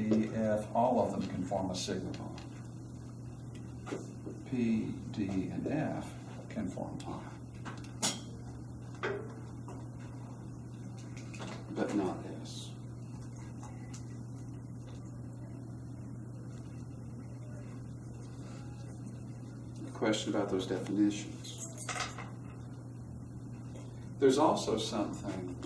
D, F, all of them can form a sigma bond. P, D, and F can form pi, but not S. A question about those definitions. There's also something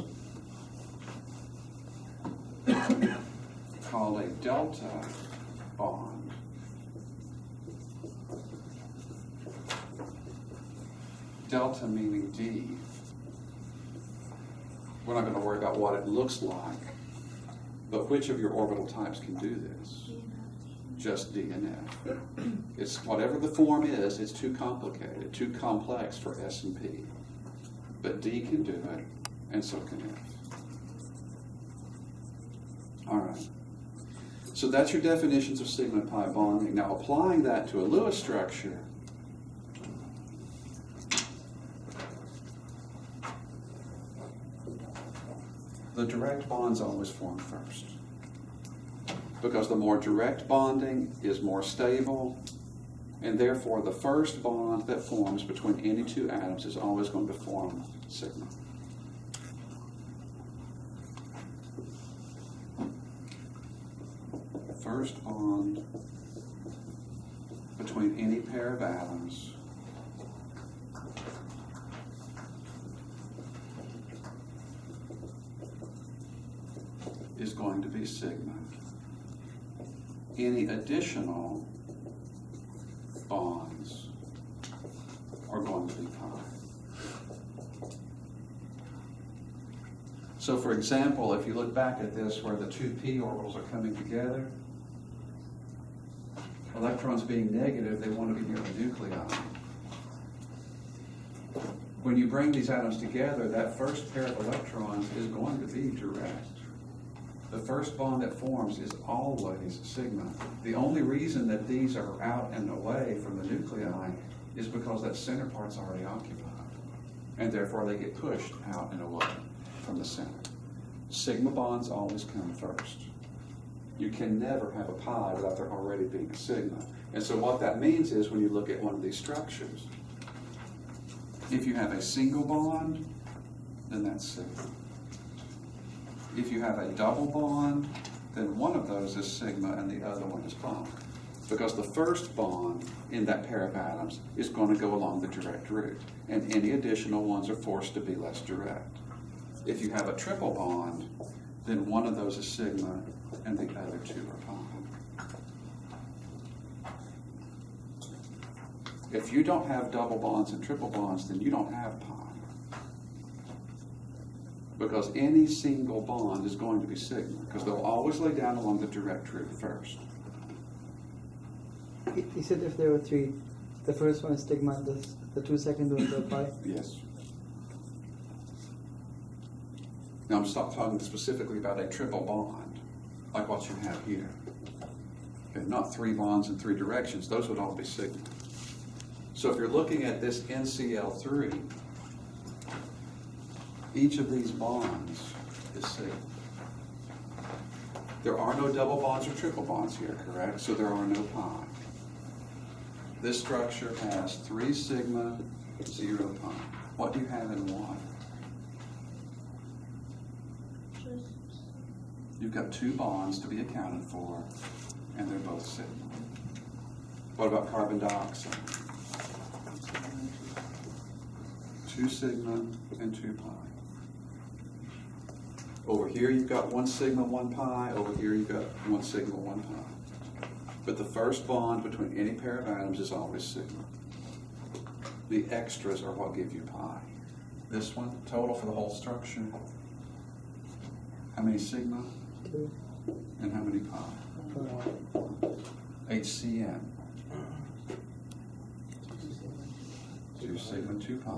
called a delta bond. Delta meaning D. We're not going to worry about what it looks like, but which of your orbital types can do this? Just D and F. It's whatever the form is, it's too complicated, too complex for S and P. But D can do it, and so can F. All right. So that's your definitions of sigma and pi bonding. Now applying that to a Lewis structure, the direct bonds always form first. Because the more direct bonding is more stable, and therefore the first bond that forms between any two atoms is always going to form sigma. First bond between any pair of atoms is going to be sigma. Any additional bonds are going to be pi. So for example, if you look back at this where the two p orbitals are coming together, electrons being negative, they want to be near the nuclei. When you bring these atoms together, that first pair of electrons is going to be direct. The first bond that forms is always sigma. The only reason that these are out and away from the nuclei is because that center part's already occupied. And therefore they get pushed out and away from the center. Sigma bonds always come first. You can never have a pi without there already being a sigma. And so what that means is when you look at one of these structures, if you have a single bond, then that's sigma. If you have a double bond, then one of those is sigma and the other one is pi. Because the first bond in that pair of atoms is going to go along the direct route, and any additional ones are forced to be less direct. If you have a triple bond, then one of those is sigma and the other two are pi. If you don't have double bonds and triple bonds, then you don't have pi. Because any single bond is going to be sigma, because they'll always lay down along the direct route first. You said if there were three, the first one is sigma, and the two second ones are pi? Yes. Now I'm talking specifically about a triple bond, like what you have here. Okay, not three bonds in three directions, those would all be sigma. So if you're looking at this NCl3, each of these bonds is sigma. There are no double bonds or triple bonds here, correct? So there are no pi. This structure has 3 sigma, 0 pi. What do you have in water? You've got 2 bonds to be accounted for, and they're both sigma. What about carbon dioxide? 2 sigma and 2 pi. Over here you've got 1 sigma, 1 pi. Over here you've got 1 sigma, 1 pi. But the first bond between any pair of atoms is always sigma. The extras are what give you pi. This one, total for the whole structure. How many sigma? 2. And how many pi? HCN. 2 sigma, 2 pi.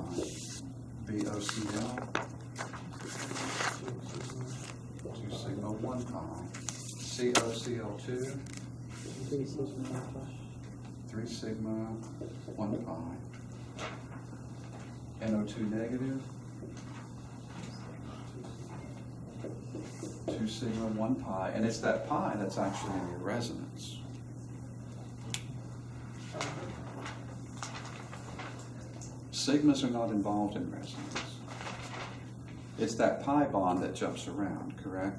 VOCl. 2 sigma, 1 pi. COCl2. 3 sigma, 1 pi. 3 sigma, 1 pi. NO2 negative. 2 sigma, 1 pi, and it's that pi that's actually in your resonance. Sigmas are not involved in resonance. It's that pi bond that jumps around, correct?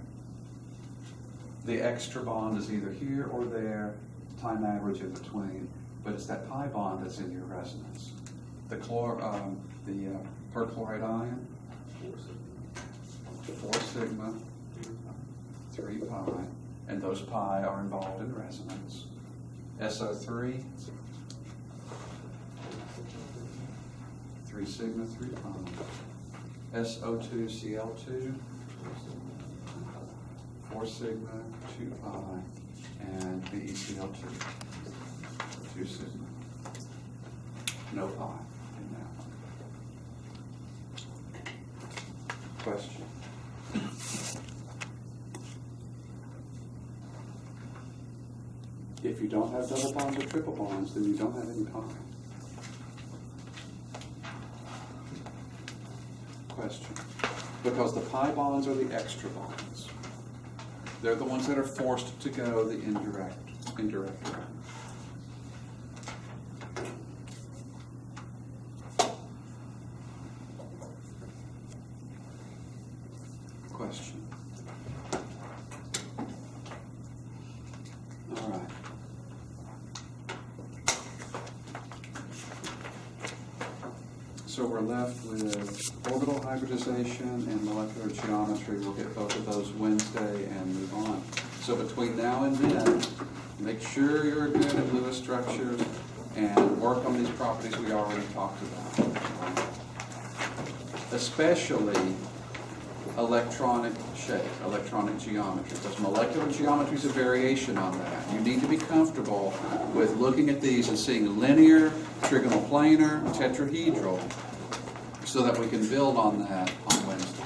The extra bond is either here or there, time average in between, but it's that pi bond that's in your resonance. The perchloride ion, 4 sigma, 3 pi, and those pi are involved in resonance. SO3, 3 sigma, 3 pi. SO2, Cl2, 4 sigma, 2 pi, and BeCl2, 2 sigma. No pi in that one. Question? If you don't have double bonds or triple bonds, then you don't have any pi. Question? Because the pi bonds are the extra bonds. They're the ones that are forced to go the indirect route. Question? All right. So we're left with orbital hybridization and molecular geometry. We'll get both of those Wednesday and move on. So between now and then, make sure you're good at Lewis structures and work on these properties we already talked about. Especially electronic shape, electronic geometry, because molecular geometry is a variation on that. You need to be comfortable with looking at these and seeing linear, trigonal planar, tetrahedral, so that we can build on that on Wednesday.